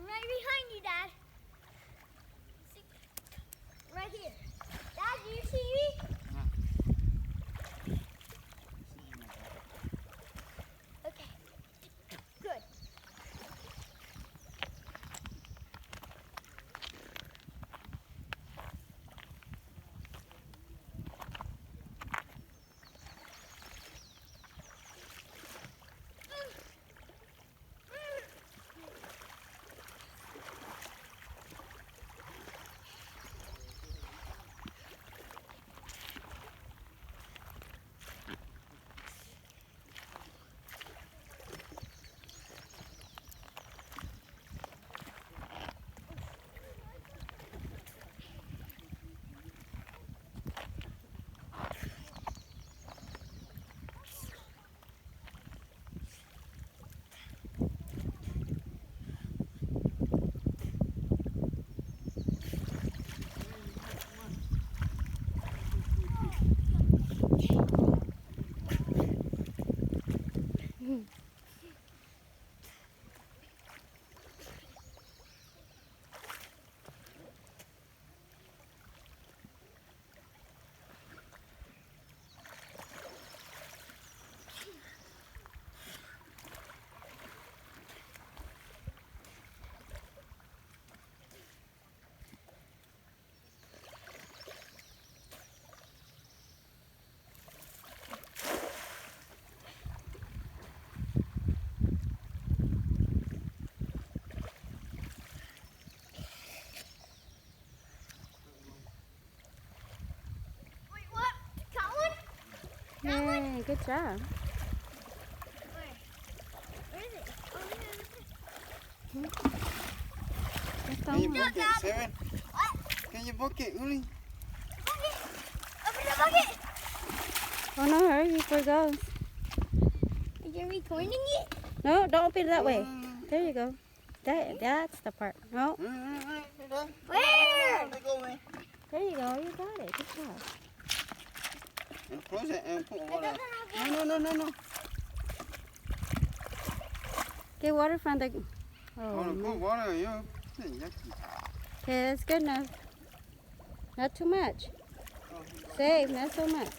I'm right behind you, Dad. See? Right here. Dad, do you see me? Okay. Good. Wait, what? Got one? Got one? Yay, good job. Where? Where is it? Oh, That's Can you all. book it, Dad. Seven? what? Can you book it, Uli? Bucket! Open the bucket! Oh no, hurry before it goes. Are you recording it? No, don't open it that way. There you go. That's the part. No, Where? there you go. You got it. Good job. And close it and put It water. doesn't have No. Get water from the. Oh, Put man. water, you. Yucky. Okay, that's good enough. Not too much. Save, not so much.